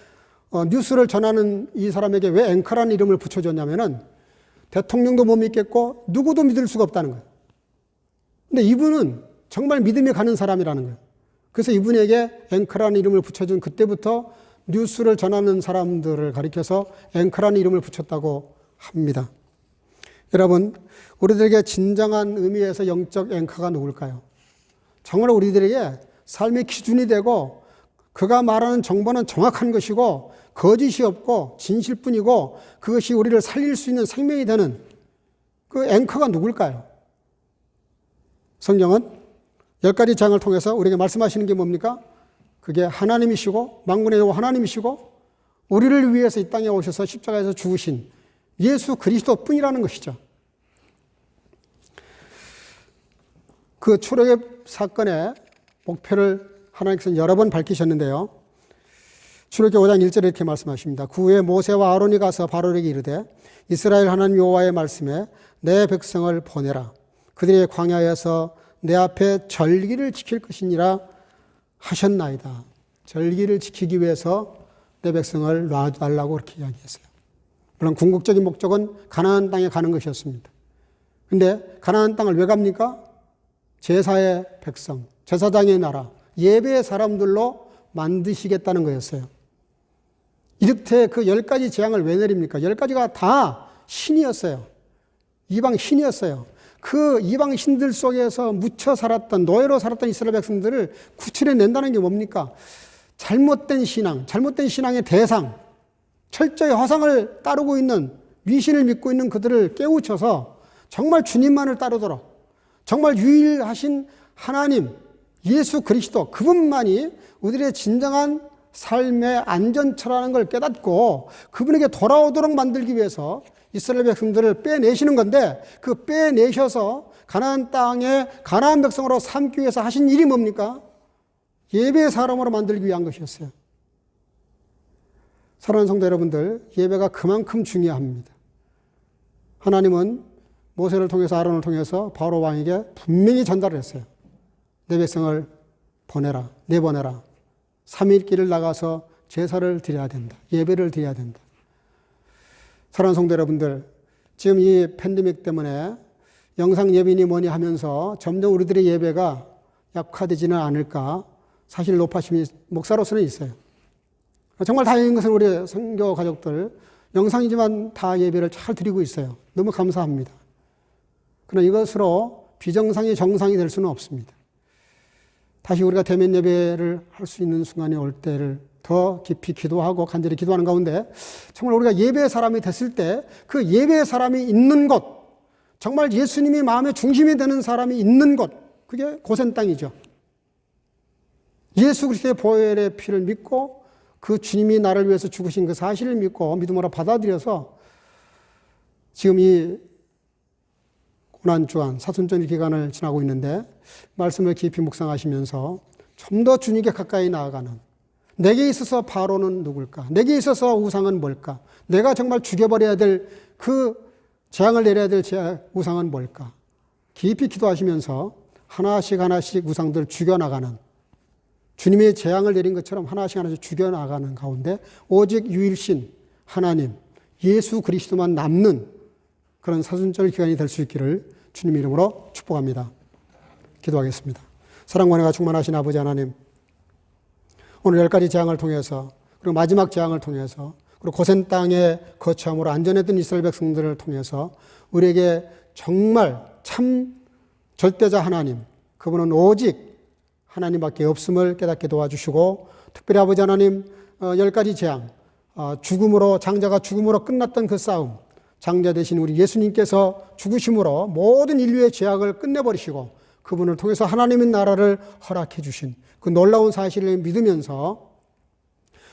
뉴스를 전하는 이 사람에게 왜 앵커라는 이름을 붙여줬냐면은 대통령도 못 믿겠고 누구도 믿을 수가 없다는 거예요. 근데 이분은 정말 믿음이 가는 사람이라는 거예요. 그래서 이분에게 앵커라는 이름을 붙여준 그때부터 뉴스를 전하는 사람들을 가리켜서 앵커라는 이름을 붙였다고 합니다. 여러분, 우리들에게 진정한 의미에서 영적 앵커가 누굴까요? 정말 우리들에게 삶의 기준이 되고 그가 말하는 정보는 정확한 것이고 거짓이 없고 진실뿐이고 그것이 우리를 살릴 수 있는 생명이 되는 그 앵커가 누굴까요? 성경은 10가지 장을 통해서 우리에게 말씀하시는 게 뭡니까? 그게 하나님이시고 만군의 여호와 하나님이시고 우리를 위해서 이 땅에 오셔서 십자가에서 죽으신 예수 그리스도뿐이라는 것이죠. 그 출애굽 사건의 목표를 하나님께서는 여러 번 밝히셨는데요. 출애굽기 5장 1절에 이렇게 말씀하십니다. 그 후에 모세와 아론이 가서 바로에게 이르되 이스라엘 하나님 여호와의 말씀에 내 백성을 보내라. 그들의 광야에서 내 앞에 절기를 지킬 것이니라 하셨나이다. 절기를 지키기 위해서 내 백성을 놔달라고 그렇게 이야기했어요. 물론 궁극적인 목적은 가나안 땅에 가는 것이었습니다. 그런데 가나안 땅을 왜 갑니까? 제사의 백성, 제사장의 나라, 예배의 사람들로 만드시겠다는 거였어요. 이렇게 그 10가지 재앙을 왜 내립니까? 10가지가 다 신이었어요. 이방 신이었어요. 그 이방 신들 속에서 묻혀 살았던, 노예로 살았던 이스라엘 백성들을 구출해 낸다는 게 뭡니까? 잘못된 신앙, 잘못된 신앙의 대상, 철저히 화상을 따르고 있는, 미신을 믿고 있는 그들을 깨우쳐서 정말 주님만을 따르도록, 정말 유일하신 하나님, 예수 그리스도, 그분만이 우리의 진정한 삶의 안전처라는 걸 깨닫고 그분에게 돌아오도록 만들기 위해서 이스라엘 백성들을 빼내시는 건데, 그 빼내셔서 가나안 땅에 가나안 백성으로 삼기 위해서 하신 일이 뭡니까? 예배의 사람으로 만들기 위한 것이었어요. 사랑하는 성도 여러분들, 예배가 그만큼 중요합니다. 하나님은 모세를 통해서 아론을 통해서 바로 왕에게 분명히 전달을 했어요. 내 백성을 보내라, 내보내라. 3일 길을 나가서 제사를 드려야 된다. 예배를 드려야 된다. 사랑하는 성도 여러분들, 지금 이 팬데믹 때문에 영상 예배니 뭐니 하면서 점점 우리들의 예배가 약화되지는 않을까 사실 높아심이 목사로서는 있어요. 정말 다행인 것은 우리 선교 가족들 영상이지만 다 예배를 잘 드리고 있어요. 너무 감사합니다. 그러나 이것으로 비정상이 정상이 될 수는 없습니다. 다시 우리가 대면 예배를 할 수 있는 순간이 올 때를 더 깊이 기도하고 간절히 기도하는 가운데 정말 우리가 예배의 사람이 됐을 때 그 예배의 사람이 있는 곳, 정말 예수님이 마음의 중심이 되는 사람이 있는 곳, 그게 고센 땅이죠. 예수 그리스도의 보혈의 피를 믿고 그 주님이 나를 위해서 죽으신 그 사실을 믿고 믿음으로 받아들여서 지금 이 고난주간, 사순절 기간을 지나고 있는데 말씀을 깊이 묵상하시면서 좀 더 주님께 가까이 나아가는, 내게 있어서 바로는 누굴까? 내게 있어서 우상은 뭘까? 내가 정말 죽여버려야 될 그 재앙을 내려야 될 우상은 뭘까? 깊이 기도하시면서 하나씩 하나씩 우상들을 죽여나가는, 주님의 재앙을 내린 것처럼 하나씩 하나씩 죽여나가는 가운데 오직 유일신 하나님 예수 그리스도만 남는 그런 사순절 기간이 될 수 있기를 주님 이름으로 축복합니다. 기도하겠습니다. 사랑과 은혜가 충만하신 아버지 하나님, 오늘 10가지 재앙을 통해서, 그리고 마지막 재앙을 통해서, 그리고 고센 땅에 거처함으로 안전했던 이스라엘 백성들을 통해서 우리에게 정말 참 절대자 하나님, 그분은 오직 하나님밖에 없음을 깨닫게 도와주시고, 특별히 아버지 하나님 10가지 재앙, 죽음으로, 장자가 죽음으로 끝났던 그 싸움, 장자 되신 우리 예수님께서 죽으심으로 모든 인류의 죄악을 끝내버리시고 그분을 통해서 하나님의 나라를 허락해 주신 그 놀라운 사실을 믿으면서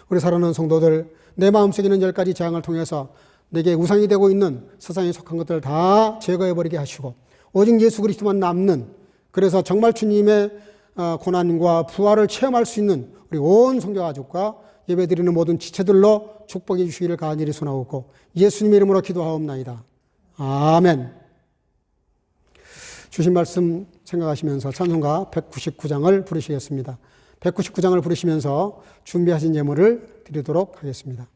우리 사랑하는 성도들, 내 마음속에 있는 10가지 재앙을 통해서 내게 우상이 되고 있는 세상에 속한 것들을 다 제거해버리게 하시고 오직 예수 그리스도만 남는, 그래서 정말 주님의 고난과 부활을 체험할 수 있는 우리 온 성도가족과 예배드리는 모든 지체들로 축복해 주시기를 간절히 소원하옵고 예수님 이름으로 기도하옵나이다. 아멘. 주신 말씀 생각하시면서 찬송가 199장을 부르시겠습니다. 199장을 부르시면서 준비하신 예물을 드리도록 하겠습니다.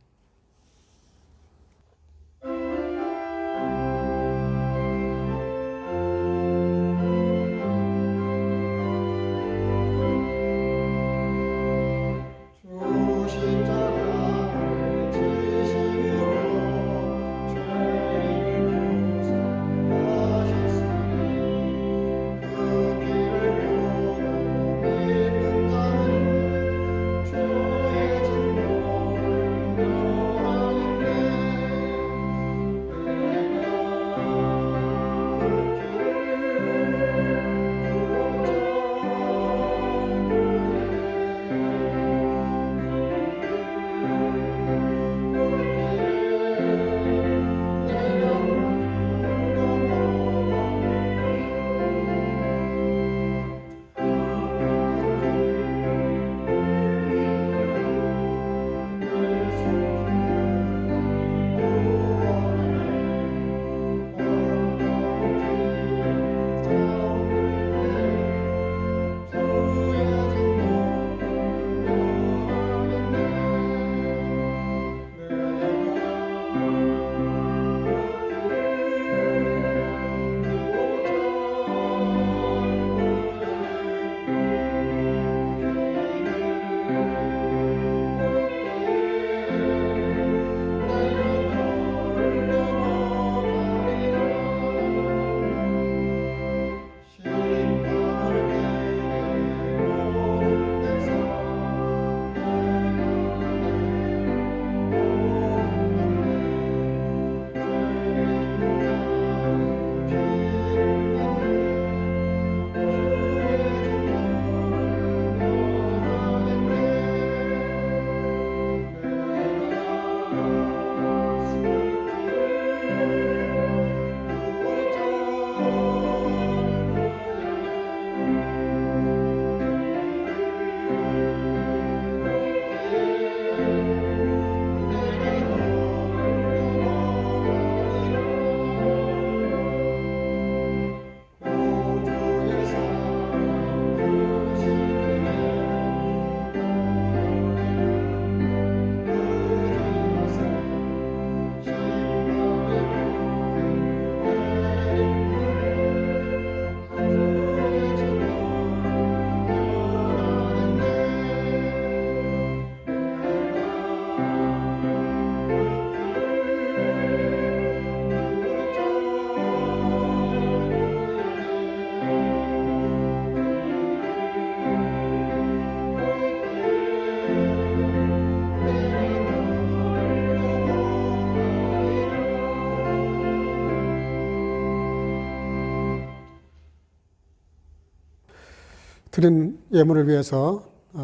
드린 예물을 위해서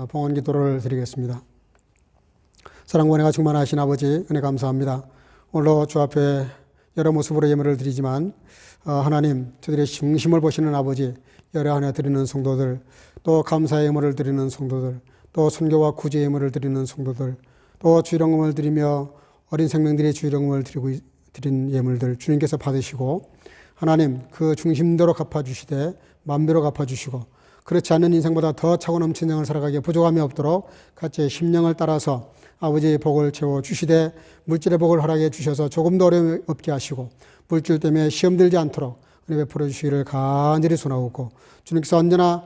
봉헌 기도를 드리겠습니다. 사랑과 은혜가 충만하신 아버지, 은혜 감사합니다. 오늘도 주 앞에 여러 모습으로 예물을 드리지만 하나님, 저들의 중심을 보시는 아버지, 열애 하나 드리는 성도들, 또 감사의 예물을 드리는 성도들, 또 선교와 구제 예물을 드리는 성도들, 또 주일헌금을 드리며 어린 생명들이 주일헌금을 드린 예물들 주님께서 받으시고 하나님 그 중심대로 갚아주시되 만배로 갚아주시고 그렇지 않는 인생보다 더 차고 넘치는 생을 살아가기에 부족함이 없도록 각자의 심령을 따라서 아버지의 복을 채워주시되 물질의 복을 허락해 주셔서 조금도 어려움이 없게 하시고 물질 때문에 시험 들지 않도록 은혜 베풀어 주시기를 간절히 소원하고 주님께서 언제나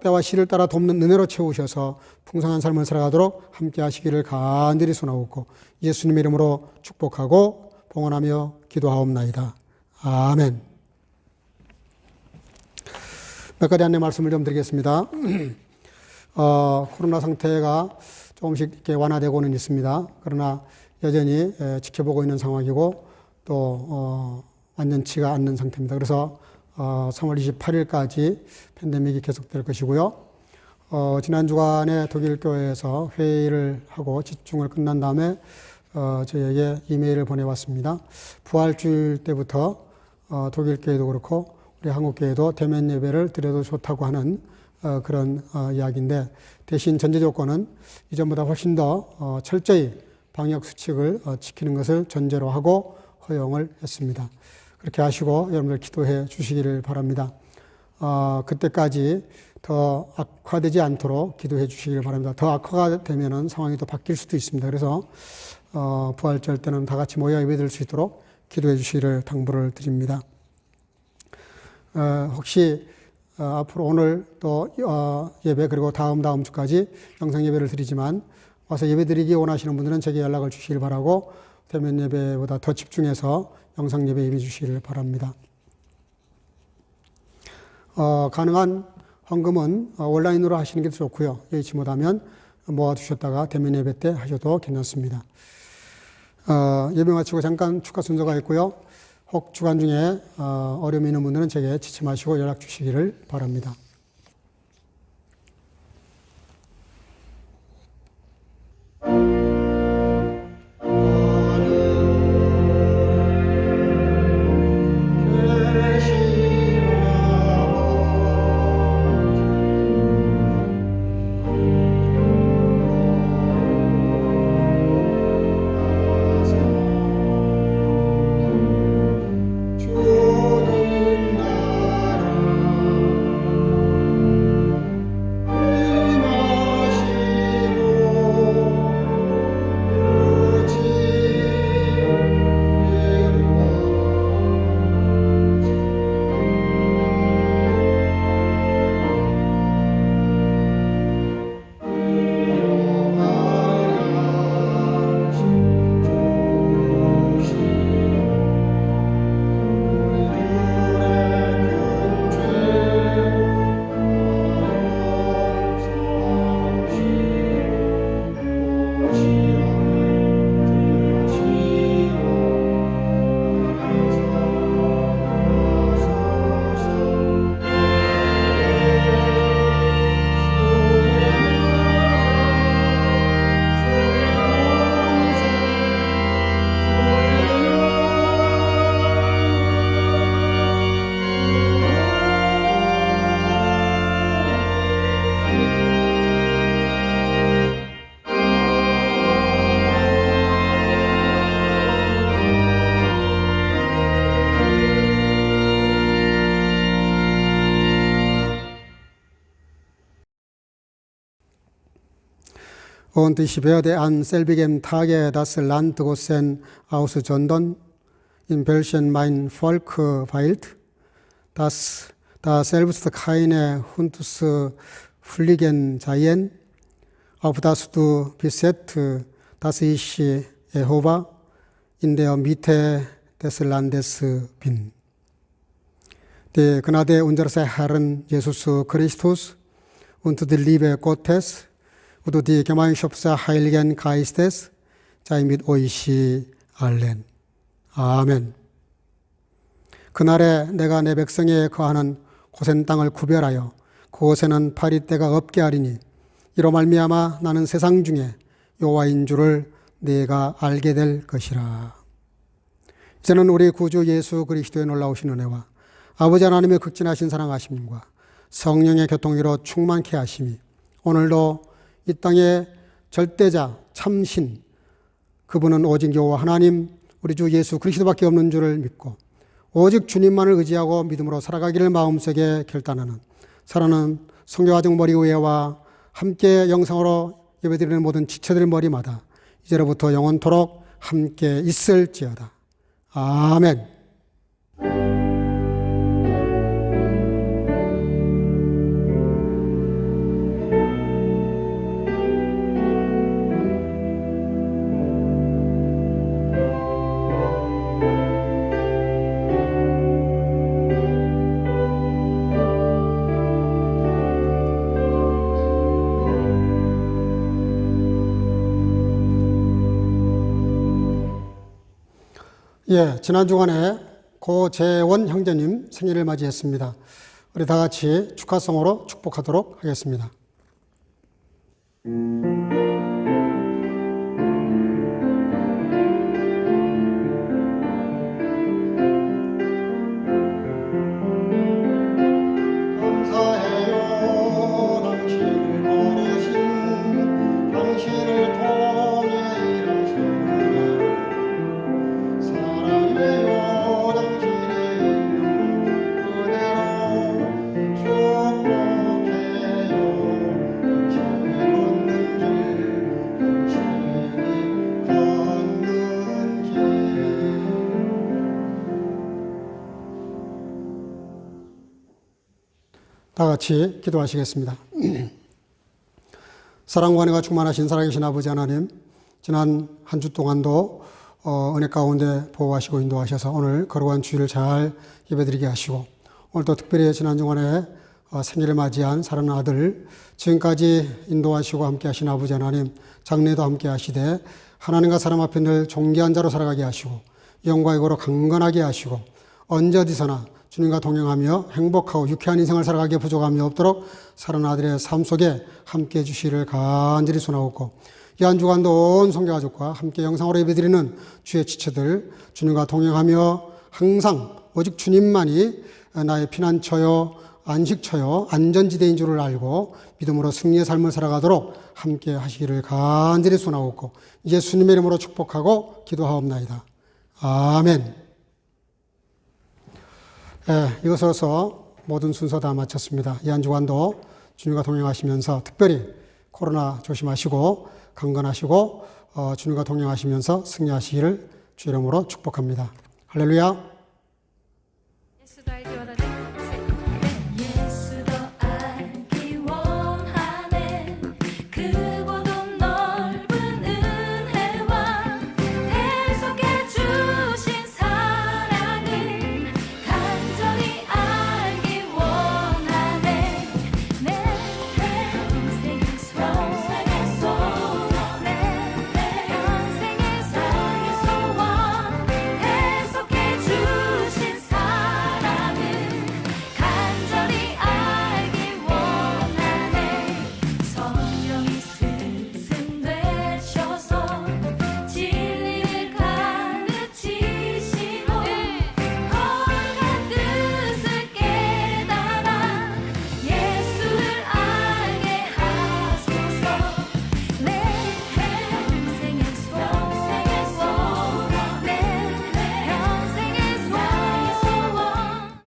때와 시를 따라 돕는 은혜로 채우셔서 풍성한 삶을 살아가도록 함께 하시기를 간절히 소원하고 예수님의 이름으로 축복하고 봉헌하며 기도하옵나이다. 아멘. 몇 가지 안내 말씀을 좀 드리겠습니다. 코로나 상태가 조금씩 이렇게 완화되고는 있습니다. 그러나 여전히 지켜보고 있는 상황이고 또 완전치가 않는 상태입니다. 그래서 3월 28일까지 팬데믹이 계속될 것이고요. 지난 주간에 독일 교회에서 회의를 하고 집중을 끝난 다음에 저희에게 이메일을 보내왔습니다. 부활주일 때부터 독일 교회도 그렇고 우리 한국 교회도 대면 예배를 드려도 좋다고 하는 그런 이야기인데 대신 전제 조건은 이전보다 훨씬 더 철저히 방역 수칙을 지키는 것을 전제로 하고 허용을 했습니다. 그렇게 하시고 여러분들 기도해 주시기를 바랍니다. 그때까지 더 악화되지 않도록 기도해 주시기를 바랍니다. 더 악화가 되면은 상황이 더 바뀔 수도 있습니다. 그래서 부활절 때는 다 같이 모여 예배 드릴 수 있도록 기도해 주시기를 당부를 드립니다. 혹시 앞으로 오늘 또 예배 그리고 다음 주까지 영상 예배를 드리지만 와서 예배 드리기 원하시는 분들은 제게 연락을 주시길 바라고 대면 예배보다 더 집중해서 영상 예배 임해 주시기를 바랍니다. 가능한 헌금은 온라인으로 하시는 게 좋고요. 여의치 못하면 모아두셨다가 대면 예배 때 하셔도 괜찮습니다. 예배 마치고 잠깐 축하 순서가 있고요. 혹 주간 중에 어려움이 있는 분들은 제게 지침하시고 연락 주시기를 바랍니다. Und ich werde an selbigem Tage das Land Gossen aussondern, in welchem mein Volk weilt, dass da selbst keine Hundsfliegen seien, auf das du bist, dass ich Jehova in der Mitte des Landes bin. Die Gnade unseres Herrn Jesus Christus und die Liebe Gottes und die Gemeinschaft des Heiligen Geistes sei mit euch allen. 아멘. 그날에 내가 내 백성에 거하는 고센 땅을 구별하여 그곳에는 파리떼가 없게 하리니 이로 말미암아 나는 세상 중에 여호와인 줄을 네가 알게 될 것이라. 이제는 우리 구주 예수 그리스도의 놀라우신 은혜와 아버지 하나님의 극진하신 사랑하심과 성령의 교통으로 충만케 하심이 오늘도 이 땅의 절대자 참신 그분은 오직 여호와 하나님 우리 주 예수 그리스도밖에 없는 줄을 믿고 오직 주님만을 의지하고 믿음으로 살아가기를 마음속에 결단하는 사랑하는 성교화정 머리의회와 함께 영상으로 예배드리는 모든 지체들 머리마다 이제로부터 영원토록 함께 있을지어다. 아멘. 지난 주간에 고재원 형제님 생일을 맞이했습니다. 우리 다 같이 축하성으로 축복하도록 하겠습니다. 감사해요 당신을 보내신 당신을 통해 일하시는 사랑해요 당신의 있는 그대로 축복해요 당신이 걷는 길 당신이 걷는 길 다 같이 기도하시겠습니다. 사랑과 은혜가 충만하신 살아계신 아버지 하나님, 지난 한 주 동안도 은혜 가운데 보호하시고 인도하셔서 오늘 거룩한 주일을 잘 예배드리게 하시고 오늘도 특별히 지난 주간에 생일을 맞이한 사랑하는 아들 지금까지 인도하시고 함께 하신 아버지 하나님, 장래도 함께 하시되 하나님과 사람 앞에 늘 존귀한 자로 살아가게 하시고 영과 의고로 강건하게 하시고 언제 어디서나 주님과 동행하며 행복하고 유쾌한 인생을 살아가기에 부족함이 없도록 사랑하는 아들의 삶 속에 함께 해주시기를 간절히 소원하옵고 이 한 주간도 온 성교가족과 함께 영상으로 예배드리는 주의 지체들 주님과 동행하며 항상 오직 주님만이 나의 피난처요 안식처요 안전지대인 줄을 알고 믿음으로 승리의 삶을 살아가도록 함께 하시기를 간절히 소원하옵고 예수님의 이름으로 축복하고 기도하옵나이다. 아멘. 이것으로서 모든 순서 다 마쳤습니다. 이 한 주간도 주님과 동행하시면서 특별히 코로나 조심하시고 강건하시고 주님과 동행하시면서 승리하시기를 주 이름으로 축복합니다. 할렐루야.